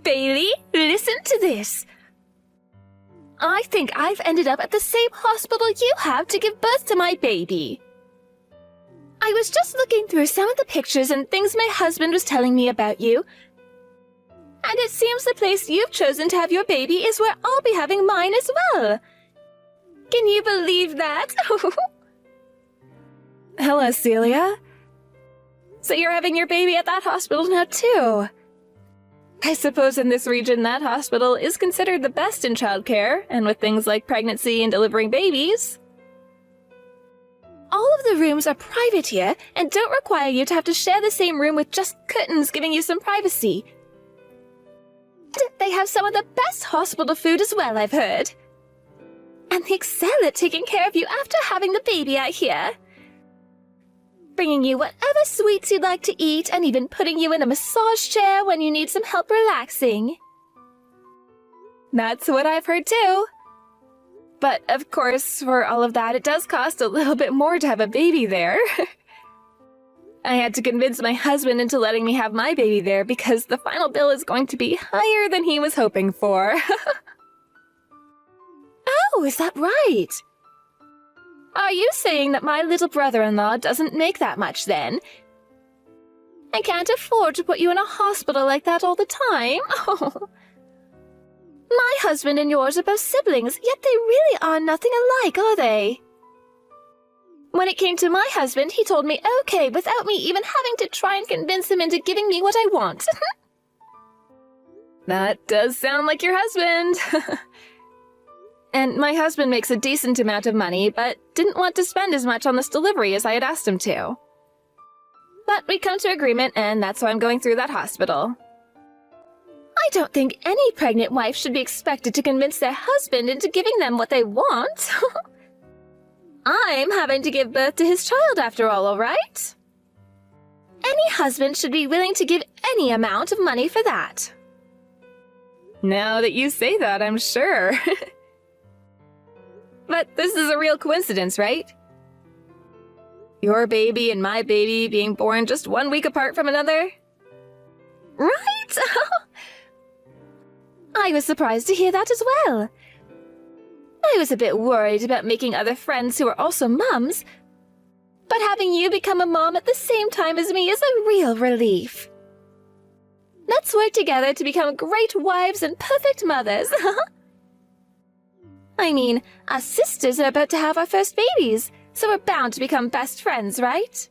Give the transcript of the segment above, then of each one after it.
Bailey, listen to this. I think I've ended up at the same hospital you have to give birth to my baby. I was just looking through some of the pictures and things my husband was telling me about you. And it seems the place you've chosen to have your baby is where I'll be having mine as well. Can you believe that? Hello, Celia. So you're having your baby at that hospital now, too. I suppose in this region that hospital is considered the best in childcare, and with things like pregnancy and delivering babies. All of the rooms are private here and don't require you to have to share the same room with just curtains giving you some privacy. They have some of the best hospital food as well, I've heard. And they excel at taking care of you after having the baby, I hear. Bringing you whatever sweets you'd like to eat and even putting you in a massage chair when you need some help relaxing. That's what I've heard too. But of course, for all of that, it does cost a little bit more to have a baby there. I had to convince my husband into letting me have my baby there because the final bill is going to be higher than he was hoping for. Oh, is that right? Are you saying that my little brother-in-law doesn't make that much, then? I can't afford to put you in a hospital like that all the time. Oh. My husband and yours are both siblings, yet they really are nothing alike, are they? When it came to my husband, he told me okay without me even having to try and convince him into giving me what I want. That does sound like your husband. And my husband makes a decent amount of money, but didn't want to spend as much on this delivery as I had asked him to. But we come to agreement, and that's why I'm going through that hospital. I don't think any pregnant wife should be expected to convince their husband into giving them what they want. I'm having to give birth to his child after all right? Any husband should be willing to give any amount of money for that. Now that you say that, I'm sure. But this is a real coincidence, right? Your baby and my baby being born just 1 week apart from another? Right? I was surprised to hear that as well. I was a bit worried about making other friends who are also mums, but having you become a mom at the same time as me is a real relief. Let's work together to become great wives and perfect mothers. I mean, us sisters are about to have our first babies, so we're bound to become best friends, right?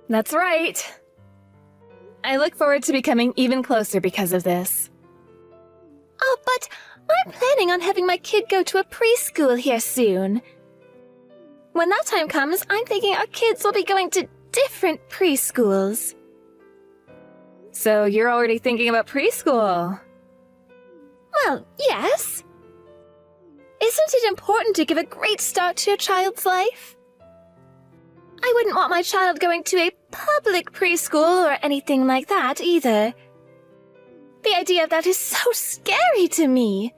That's right. I look forward to becoming even closer because of this. Oh, but I'm planning on having my kid go to a preschool here soon. When that time comes, I'm thinking our kids will be going to different preschools. So you're already thinking about preschool? Well, yes. Isn't it important to give a great start to your child's life? I wouldn't want my child going to a public preschool or anything like that either. The idea of that is so scary to me.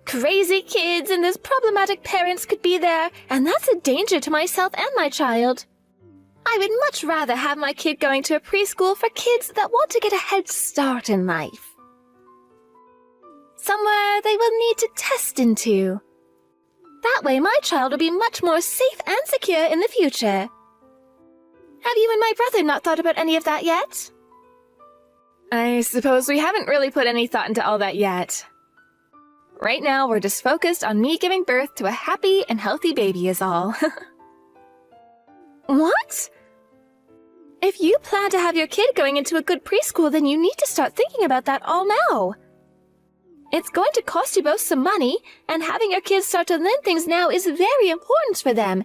Crazy kids and those problematic parents could be there, and that's a danger to myself and my child. I would much rather have my kid going to a preschool for kids that want to get a head start in life. Somewhere they will need to test into. That way my child will be much more safe and secure in the future. Have you and my brother not thought about any of that yet? I suppose we haven't really put any thought into all that yet. Right now, we're just focused on me giving birth to a happy and healthy baby is all. What? If you plan to have your kid going into a good preschool, then you need to start thinking about that all now. It's going to cost you both some money, and having your kids start to learn things now is very important for them,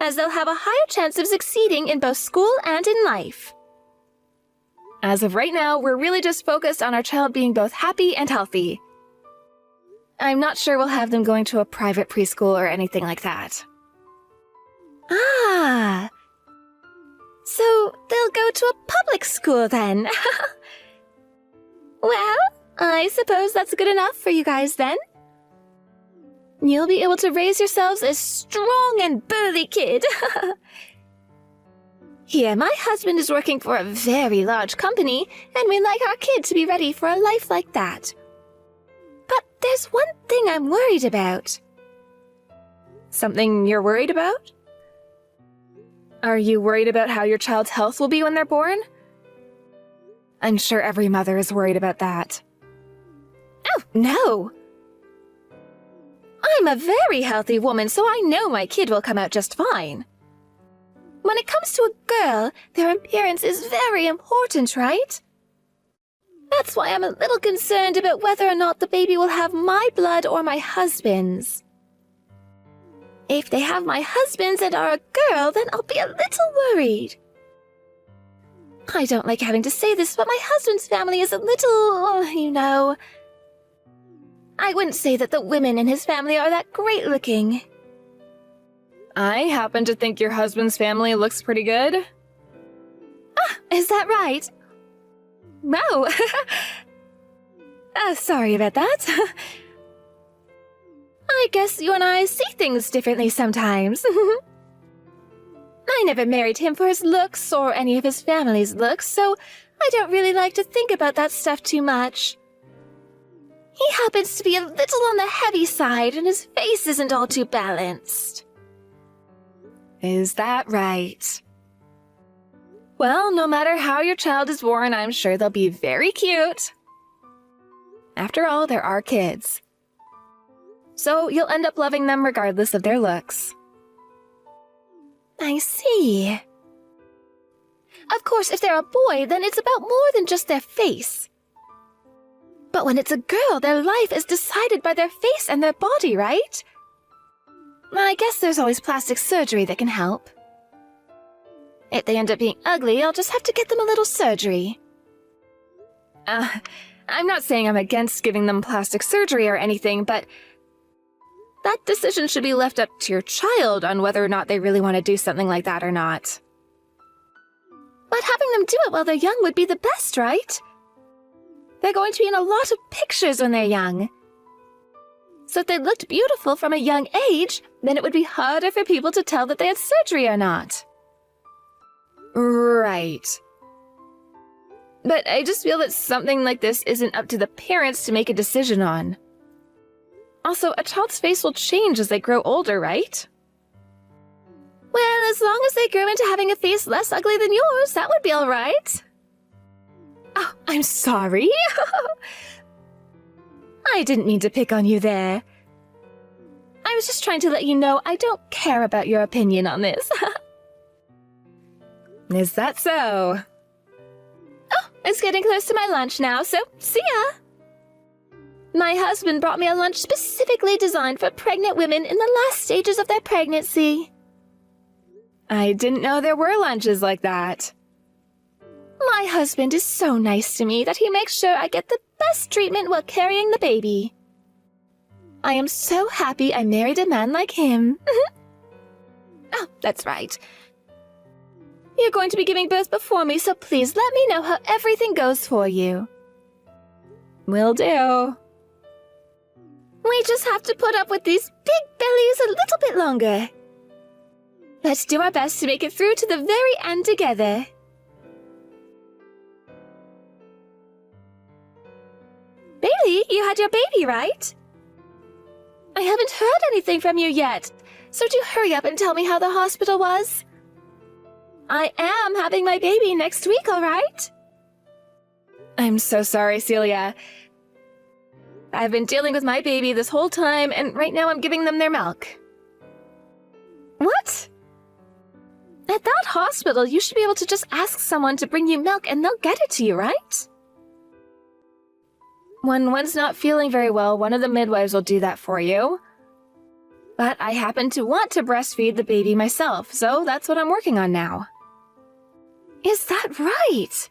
as they'll have a higher chance of succeeding in both school and in life. As of right now, we're really just focused on our child being both happy and healthy. I'm not sure we'll have them going to a private preschool or anything like that. Ah! So they'll go to a public school then. Well, I suppose that's good enough for you guys then. You'll be able to raise yourselves a strong and burly kid. Here, my husband is working for a very large company, and we'd like our kid to be ready for a life like that. But there's one thing I'm worried about. Something you're worried about? Are you worried about how your child's health will be when they're born? I'm sure every mother is worried about that. Oh, no! I'm a very healthy woman, so I know my kid will come out just fine. When it comes to a girl, their appearance is very important, right? That's why I'm a little concerned about whether or not the baby will have my blood or my husband's. If they have my husband's and are a girl, then I'll be a little worried. I don't like having to say this, but my husband's family is a little, you know... I wouldn't say that the women in his family are that great looking. I happen to think your husband's family looks pretty good. Ah, is that right? Wow. Sorry about that. I guess you and I see things differently sometimes. I never married him for his looks or any of his family's looks, so I don't really like to think about that stuff too much. He happens to be a little on the heavy side, and his face isn't all too balanced. Is that right? Well, no matter how your child is born, I'm sure they'll be very cute. After all, there are kids. So you'll end up loving them regardless of their looks. I see. Of course, if they're a boy, then it's about more than just their face. But when it's a girl, their life is decided by their face and their body, right? I guess there's always plastic surgery that can help. If they end up being ugly, I'll just have to get them a little surgery. I'm not saying I'm against giving them plastic surgery or anything, but that decision should be left up to your child on whether or not they really want to do something like that or not. But having them do it while they're young would be the best, right? They're going to be in a lot of pictures when they're young. So if they looked beautiful from a young age, then it would be harder for people to tell that they had surgery or not. Right. But I just feel that something like this isn't up to the parents to make a decision on. Also, a child's face will change as they grow older, right? Well, as long as they grow into having a face less ugly than yours, that would be all right. Oh, I'm sorry. I didn't mean to pick on you there. I was just trying to let you know I don't care about your opinion on this. Is that so? Oh, it's getting close to my lunch now, so see ya! My husband brought me a lunch specifically designed for pregnant women in the last stages of their pregnancy. I didn't know there were lunches like that. My husband is so nice to me that he makes sure I get the best treatment while carrying the baby. I am so happy I married a man like him. Oh, that's right. You're going to be giving birth before me, so please let me know how everything goes for you. Will do. We just have to put up with these big bellies a little bit longer. Let's do our best to make it through to the very end together. Bailey, you had your baby, right? I haven't heard anything from you yet, so do hurry up and tell me how the hospital was. I am having my baby next week, all right? I'm so sorry, Celia. I've been dealing with my baby this whole time, and right now I'm giving them their milk. What? At that hospital, you should be able to just ask someone to bring you milk and they'll get it to you, right? When one's not feeling very well, one of the midwives will do that for you. But I happen to want to breastfeed the baby myself, so that's what I'm working on now. Is that right?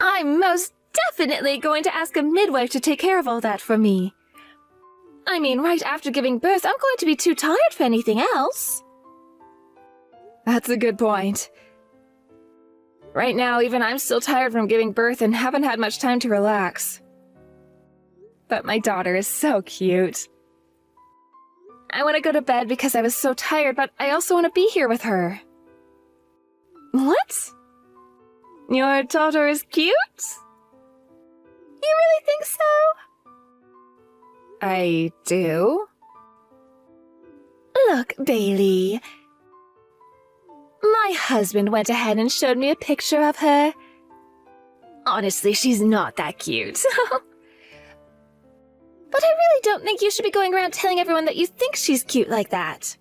I'm most definitely going to ask a midwife to take care of all that for me. I mean, right after giving birth, I'm going to be too tired for anything else. That's a good point. Right now, even I'm still tired from giving birth and haven't had much time to relax. But my daughter is so cute. I want to go to bed because I was so tired, but I also want to be here with her. What? Your daughter is cute? You really think so? I do. Look, Bailey. My husband went ahead and showed me a picture of her. Honestly, she's not that cute. But I really don't think you should be going around telling everyone that you think she's cute like that.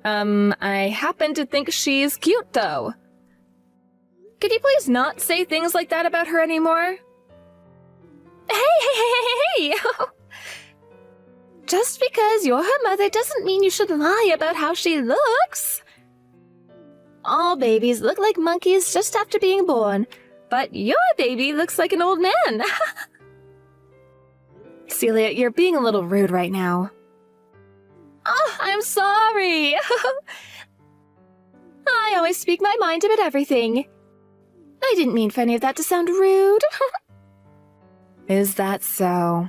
I happen to think she's cute, though. Could you please not say things like that about her anymore? Hey! Just because you're her mother doesn't mean you should lie about how she looks. All babies look like monkeys just after being born, but your baby looks like an old man. Celia, you're being a little rude right now. Oh, I'm sorry. I always speak my mind about everything. I didn't mean for any of that to sound rude. Is that so?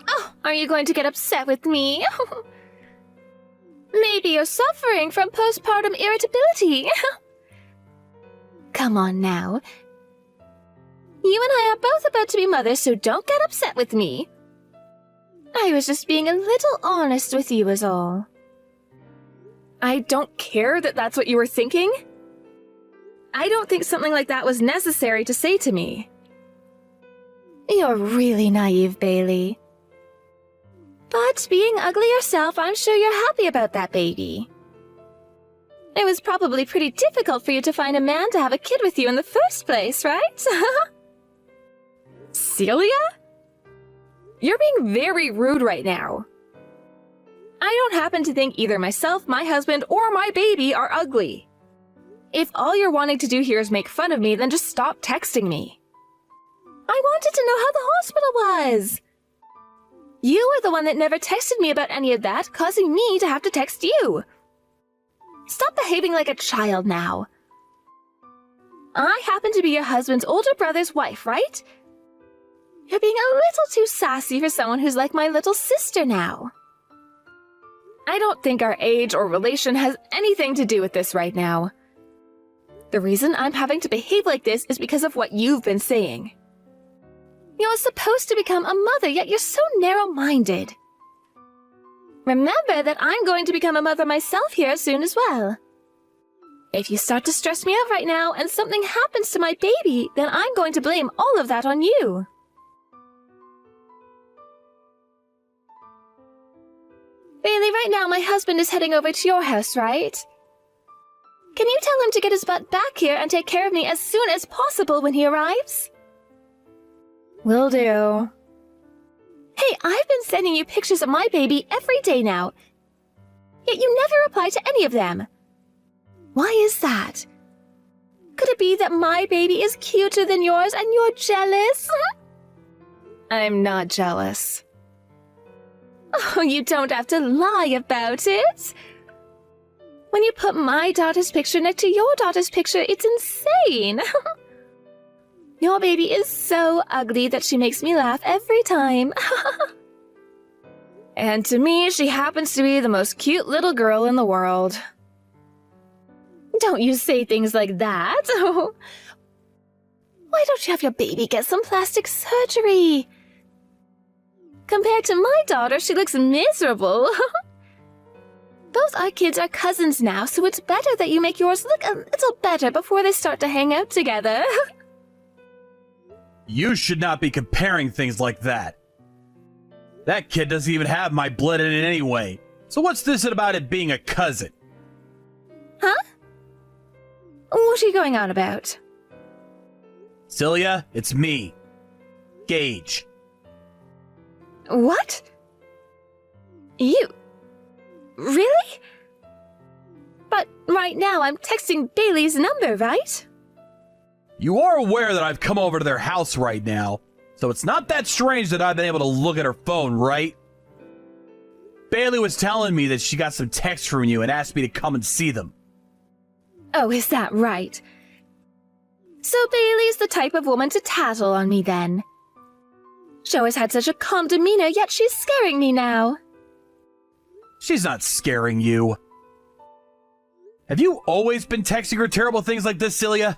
Oh, are you going to get upset with me? Maybe you're suffering from postpartum irritability. Come on now. You and I are both about to be mothers, so don't get upset with me. I was just being a little honest with you is all. I don't care that that's what you were thinking. I don't think something like that was necessary to say to me. You're really naive, Bailey. But being ugly yourself, I'm sure you're happy about that baby. It was probably pretty difficult for you to find a man to have a kid with you in the first place, right? Celia? You're being very rude right now. I don't happen to think either myself, my husband, or my baby are ugly. If all you're wanting to do here is make fun of me, then just stop texting me. I wanted to know how the hospital was. You were the one that never texted me about any of that, causing me to have to text you. Stop behaving like a child now. I happen to be your husband's older brother's wife, right? You're being a little too sassy for someone who's like my little sister now. I don't think our age or relation has anything to do with this right now. The reason I'm having to behave like this is because of what you've been saying. You're supposed to become a mother, yet you're so narrow-minded. Remember that I'm going to become a mother myself here soon as well. If you start to stress me out right now and something happens to my baby, then I'm going to blame all of that on you. Bailey, right now my husband is heading over to your house, right? Can you tell him to get his butt back here and take care of me as soon as possible when he arrives? Will do. Hey, I've been sending you pictures of my baby every day now. Yet you never reply to any of them. Why is that? Could it be that my baby is cuter than yours and you're jealous? I'm not jealous. Oh, you don't have to lie about it. When you put my daughter's picture next to your daughter's picture, it's insane. Your baby is so ugly that she makes me laugh every time. And to me, she happens to be the most cute little girl in the world. Don't you say things like that. Why don't you have your baby get some plastic surgery? Compared to my daughter, she looks miserable. Both our kids are cousins now, so it's better that you make yours look a little better before they start to hang out together. You should not be comparing things like that. That kid doesn't even have my blood in it anyway. So what's this about it being a cousin? Huh? What are you going on about? Celia, it's me. Gage. What? You... Really? But right now I'm texting Bailey's number, right? You are aware that I've come over to their house right now, so it's not that strange that I've been able to look at her phone, right? Bailey was telling me that she got some texts from you and asked me to come and see them. Oh, is that right? So Bailey's the type of woman to tattle on me then. She always had such a calm demeanor, yet she's scaring me now. She's not scaring you. Have you always been texting her terrible things like this, Celia?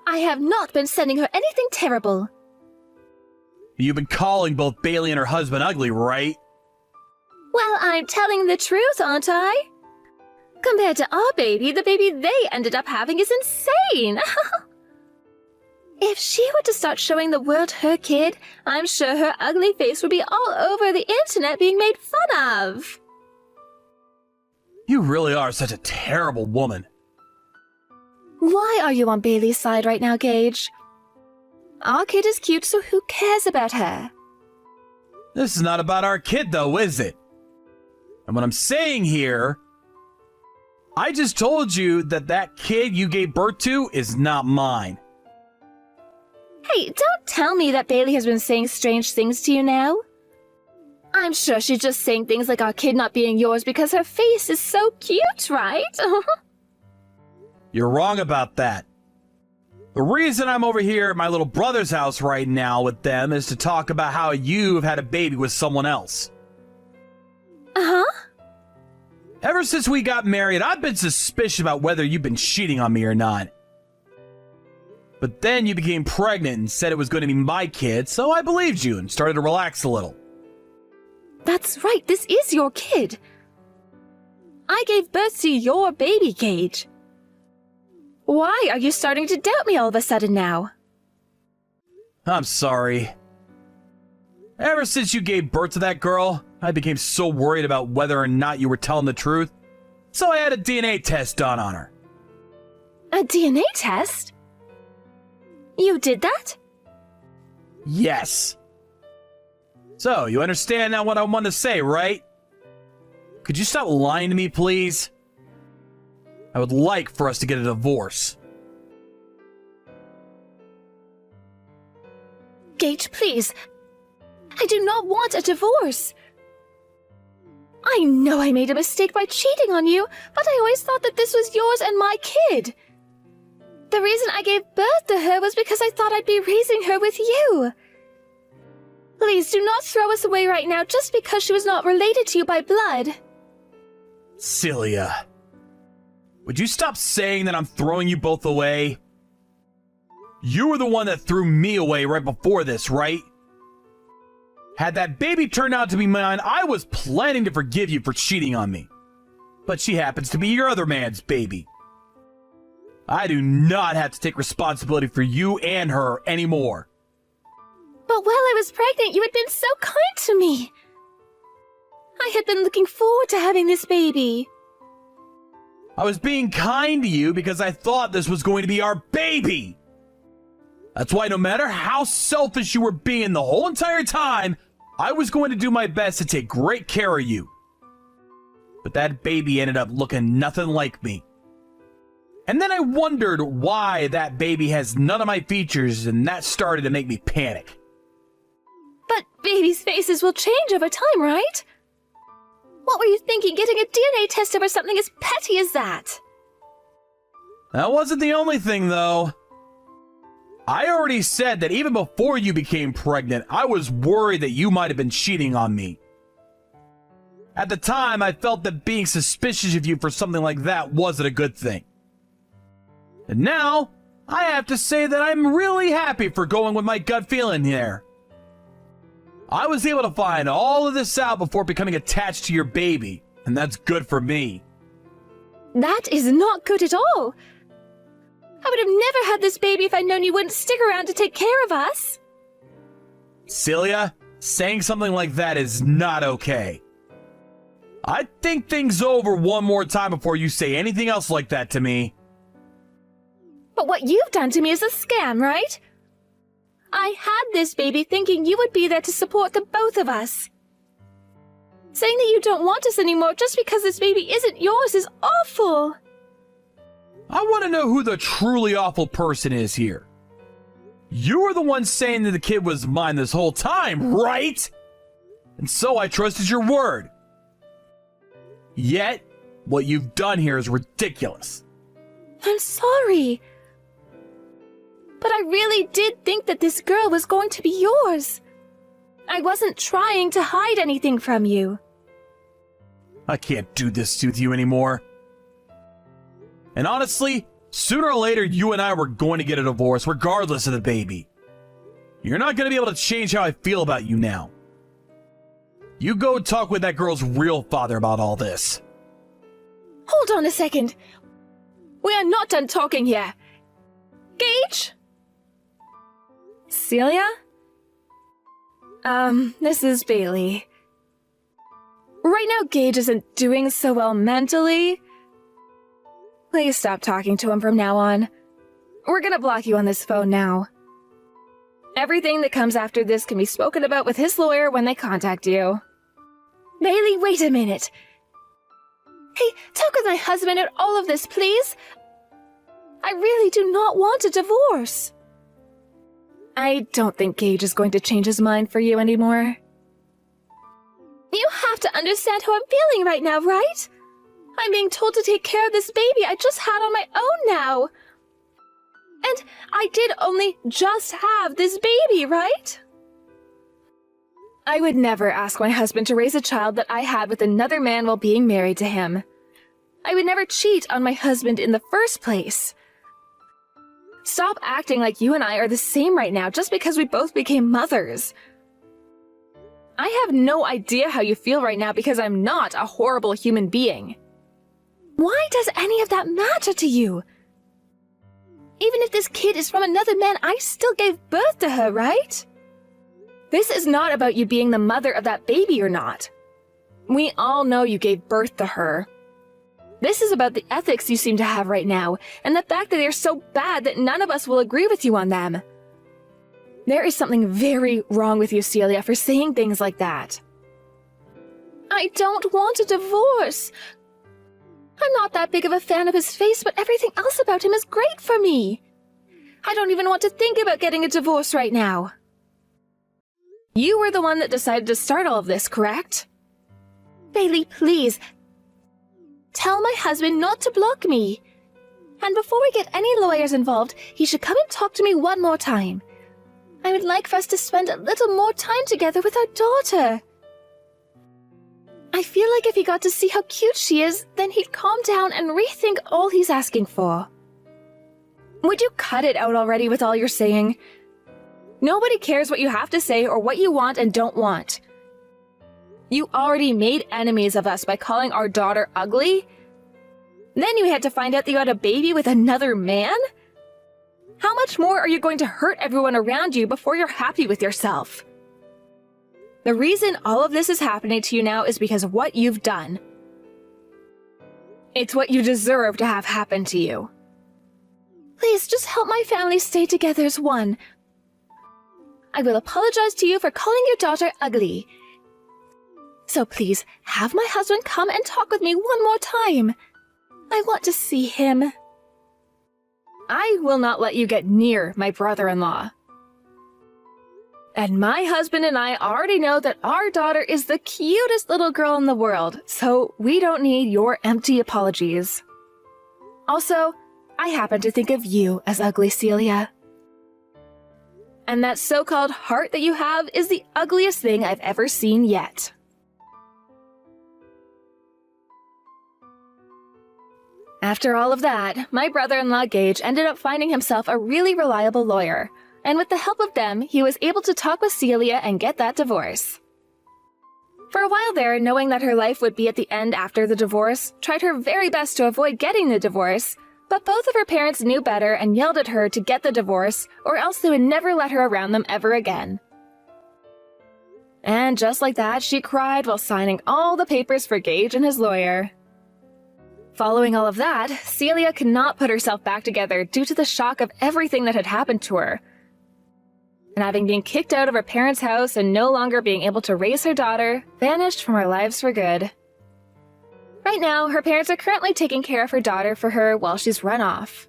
I have not been sending her anything terrible. You've been calling both Bailey and her husband ugly, right? Well, I'm telling the truth, aren't I? Compared to our baby, the baby they ended up having is insane! If she were to start showing the world her kid, I'm sure her ugly face would be all over the internet being made fun of. You really are such a terrible woman. Why are you on Bailey's side right now, Gage? Our kid is cute, so who cares about her? This is not about our kid, though, is it? And what I'm saying here, I just told you that that kid you gave birth to is not mine. Hey, don't tell me that Bailey has been saying strange things to you now. I'm sure she's just saying things like our kid not being yours because her face is so cute, right? You're wrong about that. The reason I'm over here at my little brother's house right now with them is to talk about how you've had a baby with someone else. Uh-huh. Ever since we got married, I've been suspicious about whether you've been cheating on me or not. But then you became pregnant and said it was going to be my kid, so I believed you and started to relax a little. That's right, this is your kid. I gave birth to your baby, Gage. Why are you starting to doubt me all of a sudden now? I'm sorry. Ever since you gave birth to that girl, I became so worried about whether or not you were telling the truth, so I had a DNA test done on her. A DNA test? You did that? Yes. So, you understand now what I want to say, right? Could you stop lying to me, please? I would like for us to get a divorce. Gage, please. I do not want a divorce. I know I made a mistake by cheating on you, but I always thought that this was yours and my kid. The reason I gave birth to her was because I thought I'd be raising her with you. Please do not throw us away right now just because she was not related to you by blood. Celia. Would you stop saying that I'm throwing you both away? You were the one that threw me away right before this, right? Had that baby turned out to be mine, I was planning to forgive you for cheating on me. But she happens to be your other man's baby. I do not have to take responsibility for you and her anymore. But while I was pregnant, you had been so kind to me. I had been looking forward to having this baby. I was being kind to you because I thought this was going to be our baby. That's why no matter how selfish you were being the whole entire time, I was going to do my best to take great care of you. But that baby ended up looking nothing like me. And then I wondered why that baby has none of my features, and that started to make me panic. But babies' faces will change over time, right? What were you thinking, getting a DNA test over something as petty as that? That wasn't the only thing, though. I already said that even before you became pregnant, I was worried that you might have been cheating on me. At the time, I felt that being suspicious of you for something like that wasn't a good thing. And now, I have to say that I'm really happy for going with my gut feeling here. I was able to find all of this out before becoming attached to your baby, and that's good for me. That is not good at all. I would have never had this baby if I'd known you wouldn't stick around to take care of us. Celia, saying something like that is not okay. I'd think things over one more time before you say anything else like that to me. But what you've done to me is a scam, right? I had this baby thinking you would be there to support the both of us. Saying that you don't want us anymore just because this baby isn't yours is awful. I want to know who the truly awful person is here. You were the one saying that the kid was mine this whole time, right? And so I trusted your word. Yet, what you've done here is ridiculous. I'm sorry. But I really did think that this girl was going to be yours. I wasn't trying to hide anything from you. I can't do this with you anymore. And honestly, sooner or later, you and I were going to get a divorce, regardless of the baby. You're not going to be able to change how I feel about you now. You go talk with that girl's real father about all this. Hold on a second. We are not done talking here. Gage? Celia? This is Bailey. Right now, Gage isn't doing so well mentally. Please stop talking to him from now on. We're gonna block you on this phone now. Everything that comes after this can be spoken about with his lawyer when they contact you. Bailey, wait a minute. Hey, talk with my husband at all of this, please. I really do not want a divorce. I don't think Gage is going to change his mind for you anymore. You have to understand how I'm feeling right now, right? I'm being told to take care of this baby I just had on my own now. And I did only just have this baby, right? I would never ask my husband to raise a child that I had with another man while being married to him. I would never cheat on my husband in the first place. Stop acting like you and I are the same right now just because we both became mothers. I have no idea how you feel right now because I'm not a horrible human being. Why does any of that matter to you? Even if this kid is from another man, I still gave birth to her, right? This is not about you being the mother of that baby or not. We all know you gave birth to her. This is about the ethics you seem to have right now, and the fact that they're so bad that none of us will agree with you on them. There is something very wrong with you, Celia, for saying things like that. I don't want a divorce. I'm not that big of a fan of his face, but everything else about him is great for me. I don't even want to think about getting a divorce right now. You were the one that decided to start all of this, correct? Bailey, please. Tell my husband not to block me. And before we get any lawyers involved, he should come and talk to me one more time. I would like for us to spend a little more time together with our daughter. I feel like if he got to see how cute she is, then he'd calm down and rethink all he's asking for. Would you cut it out already with all you're saying? Nobody cares what you have to say or what you want and don't want. You already made enemies of us by calling our daughter ugly? Then you had to find out that you had a baby with another man? How much more are you going to hurt everyone around you before you're happy with yourself? The reason all of this is happening to you now is because of what you've done. It's what you deserve to have happen to you. Please, just help my family stay together as one. I will apologize to you for calling your daughter ugly. So please, have my husband come and talk with me one more time. I want to see him. I will not let you get near my brother-in-law. And my husband and I already know that our daughter is the cutest little girl in the world, so we don't need your empty apologies. Also, I happen to think of you as ugly, Celia. And that so-called heart that you have is the ugliest thing I've ever seen yet. After all of that, my brother-in-law Gage ended up finding himself a really reliable lawyer, and with the help of them, he was able to talk with Celia and get that divorce. For a while there, knowing that her life would be at the end after the divorce, tried her very best to avoid getting the divorce, but both of her parents knew better and yelled at her to get the divorce, or else they would never let her around them ever again. And just like that, she cried while signing all the papers for Gage and his lawyer. Following all of that, Celia could not put herself back together due to the shock of everything that had happened to her. And having been kicked out of her parents' house and no longer being able to raise her daughter, vanished from her lives for good. Right now, her parents are currently taking care of her daughter for her while she's run off.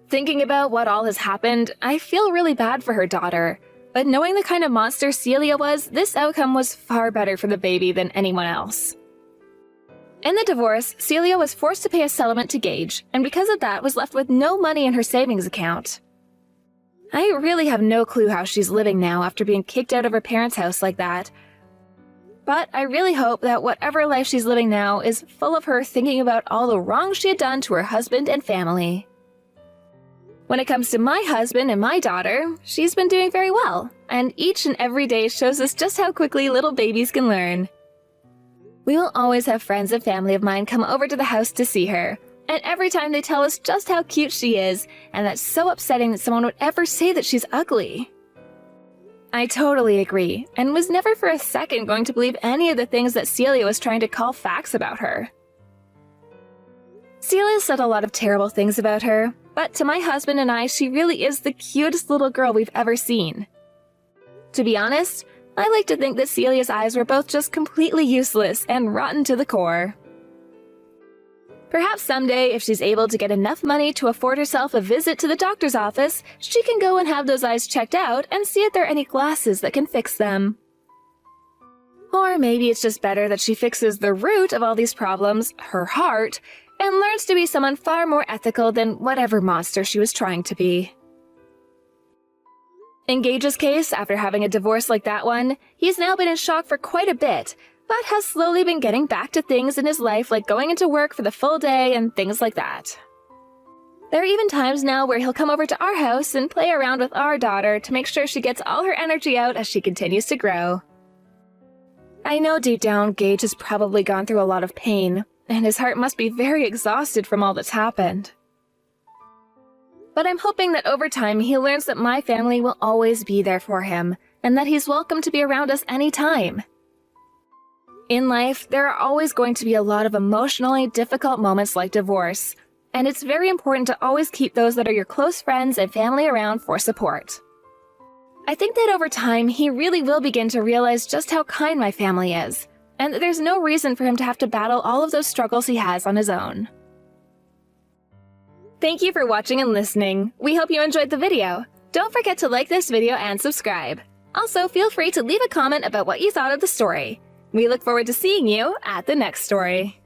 Thinking about what all has happened, I feel really bad for her daughter, but knowing the kind of monster Celia was, this outcome was far better for the baby than anyone else. In the divorce, Celia was forced to pay a settlement to Gage, and because of that was left with no money in her savings account. I really have no clue how she's living now after being kicked out of her parents' house like that. but I really hope that whatever life she's living now is full of her thinking about all the wrong she had done to her husband and family. When it comes to my husband and my daughter, she's been doing very well, and each and every day shows us just how quickly little babies can learn. We will always have friends and family of mine come over to the house to see her, and every time they tell us just how cute she is, and that's so upsetting that someone would ever say that she's ugly. I totally agree, and was never for a second going to believe any of the things that Celia was trying to call facts about her. Celia said a lot of terrible things about her, but to my husband and I, she really is the cutest little girl we've ever seen. To be honest, I like to think that Celia's eyes were both just completely useless and rotten to the core. Perhaps someday, if she's able to get enough money to afford herself a visit to the doctor's office, she can go and have those eyes checked out and see if there are any glasses that can fix them. Or maybe it's just better that she fixes the root of all these problems, her heart, and learns to be someone far more ethical than whatever monster she was trying to be. In Gage's case, after having a divorce like that one, he's now been in shock for quite a bit, but has slowly been getting back to things in his life like going into work for the full day and things like that. There are even times now where he'll come over to our house and play around with our daughter to make sure she gets all her energy out as she continues to grow. I know deep down Gage has probably gone through a lot of pain, and his heart must be very exhausted from all that's happened. But I'm hoping that over time he learns that my family will always be there for him, and that he's welcome to be around us anytime. In life, there are always going to be a lot of emotionally difficult moments like divorce, and it's very important to always keep those that are your close friends and family around for support. I think that over time, he really will begin to realize just how kind my family is, and that there's no reason for him to have to battle all of those struggles he has on his own. Thank you for watching and listening. We hope you enjoyed the video. Don't forget to like this video and subscribe. Also, feel free to leave a comment about what you thought of the story. We look forward to seeing you at the next story.